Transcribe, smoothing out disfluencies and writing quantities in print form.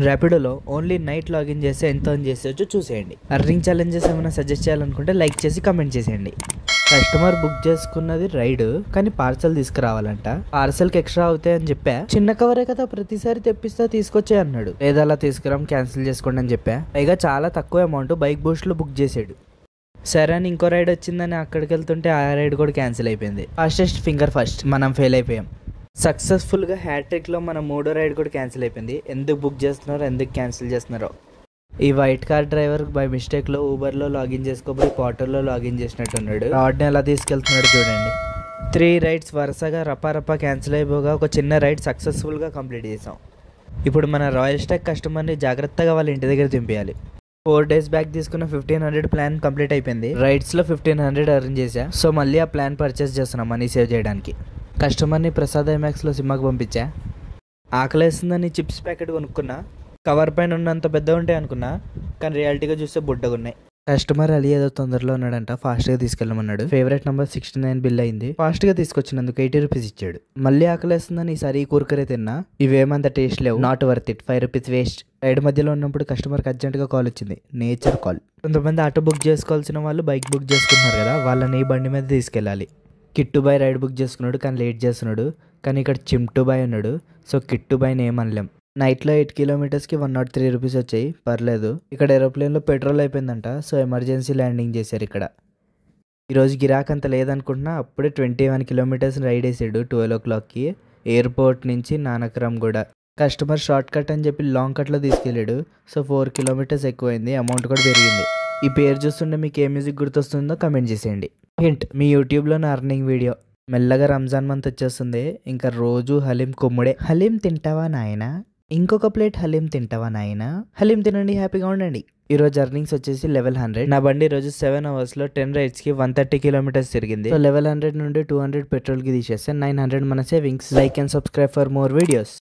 ర్యాపిడోలో only night login చేస్తే ఎంత అని చేసేయచ్చు చూసేయండి. అర్నింగ్ ఛాలెంజెస్ ఏమైనా సజెస్ట్ చేయాలనుకుంటే లైక్ చేసి కమెంట్ చేసేయండి. కస్టమర్ బుక్ చేసుకున్నది రైడ్, కానీ పార్సల్ తీసుకురావాలంట. పార్సల్కి ఎక్స్ట్రా అవుతాయి అని చెప్పా. చిన్న కవరే కదా, ప్రతిసారి తెప్పిస్తా తీసుకొచ్చే అన్నాడు. లేదా అలా తీసుకురాం, క్యాన్సిల్ చేసుకోండి అని చెప్పా. పైగా చాలా తక్కువ అమౌంట్ బైక్ బూస్ట్లో బుక్ చేసాడు. సరే అని ఇంకో రైడ్ వచ్చిందని అక్కడికి వెళ్తుంటే ఆ రైడ్ కూడా క్యాన్సిల్ అయిపోయింది. ఫాస్టెస్ట్ ఫింగర్ ఫస్ట్, మనం ఫెయిల్ అయిపోయాం. సక్సెస్ఫుల్గా హ్యాట్రిక్లో మన మూడో రైడ్ కూడా క్యాన్సిల్ అయిపోయింది. ఎందుకు బుక్ చేస్తున్నారో, ఎందుకు క్యాన్సిల్ చేస్తున్నారో. ఈ వైట్ కార్ డ్రైవర్ బై మిస్టేక్లో ఊబర్లో లాగిన్ చేసుకోబోయి పోర్టల్లో లాగిన్ చేసినట్టున్నాడు. రాడ్ని ఎలా తీసుకెళ్తున్నాడు చూడండి. 3 రైడ్స్ వరుసగా రపా క్యాన్సిల్ అయిపోగా ఒక చిన్న రైడ్ సక్సెస్ఫుల్గా కంప్లీట్ చేసాం. ఇప్పుడు మన రాయల్ స్టాక్ కస్టమర్ని జాగ్రత్తగా వాళ్ళ ఇంటి దగ్గర దింపేయాలి. 4 డేస్ బ్యాక్ తీసుకున్న 1500 ప్లాన్ కంప్లీట్ అయిపోయింది. రైడ్స్లో 1500 అరేంజ్ చేశా. సో మళ్ళీ ఆ ప్లాన్ పర్చేస్ చేస్తున్నాం మనీ సేవ్ చేయడానికి. కస్టమర్ని ప్రసాద్ ఐమాక్స్లో సినిమాకి పంపించా. ఆకలేస్తుందని చిప్స్ ప్యాకెట్ కొనుక్కున్నా. కవర్ పైన ఉన్నంత పెద్దగా ఉంటాయి అనుకున్నా, కానీ రియాలిటీగా చూస్తే బుడ్డగా ఉన్నాయి. కస్టమర్ అలీ ఏదో తొందరలో ఉన్నాడంట, ఫాస్ట్గా తీసుకెళ్ళమన్నాడు. ఫేవరెట్ నెంబర్ 69 బిల్ అయింది. ఫాస్ట్గా తీసుకొచ్చినందుకు 80 రూపీస్ ఇచ్చాడు. మళ్ళీ ఆకలేస్తుందని ఈసారి ఈ కూరకరే తిన్నా. ఇవేమంత టేస్ట్ లేవు, not worth it, 5 rupees waste. Ride మధ్యలో ఉన్నప్పుడు కస్టమర్కి అర్జెంట్గా కాల్ వచ్చింది, నేచర్ కాల్. కొంతమంది ఆటో బుక్ చేసుకోవాల్సిన వాళ్ళు బైక్ బుక్ చేసుకున్నారు కదా, వాళ్ళని ఈ బండి మీద తీసుకెళ్ళాలి. కిట్టు బాయ్ రైడ్ బుక్ చేసుకున్నాడు, కానీ లేట్ చేస్తున్నాడు. కానీ ఇక్కడ చింటూ బాయ్ ఉన్నాడు, సో కిట్టు బాయ్ని ఏమనలేం. నైట్లో 8 కిలోమీటర్స్కి 103 రూపీస్ వచ్చాయి, పర్లేదు. ఇక్కడ ఏరోప్లేన్లో పెట్రోల్ అయిపోయిందంట, సో ఎమర్జెన్సీ ల్యాండింగ్ చేశారు ఇక్కడ. ఈరోజు గిరాక్ అంత లేదనుకుంటున్నా, అప్పుడే 21 కిలోమీటర్స్ రైడ్ వేసాడు 12 o'clockకి ఎయిర్పోర్ట్ నుంచి నానక్రమ్ కూడా. కస్టమర్ షార్ట్ కట్ అని చెప్పి లాంగ్ కట్లో తీసుకెళ్ళాడు, సో 4 కిలోమీటర్స్ ఎక్కువైంది, అమౌంట్ కూడా పెరిగింది. ఈ పేరు చూస్తుంటే మీకు ఏ మ్యూజిక్ గుర్తొస్తుందో కమెంట్ చేసేయండి. హింట్, మీ యూట్యూబ్లో నా అర్నింగ్ వీడియో. మెల్లగా రంజాన్ మంత్ వచ్చేస్తుంది, ఇంకా రోజు హలీం కుమ్ముడే. హలీం తింటావా నాయనా, ఇంకొక ప్లేట్ హలీం తింటావా నాయనా. హలీం తినండి, హ్యాపీగా ఉండండి. ఈరోజు అర్నింగ్స్ వచ్చేసి లెవెల్ 100. నా బండి రోజు 7 అవర్స్లో 10 రైడ్స్కి 130 కిలోమీటర్స్ తిరిగింది. సో లెవెల్ 100 నుండి 200 పెట్రోల్కి తీసేస్తే 900 మన savings. Like and subscribe for more videos.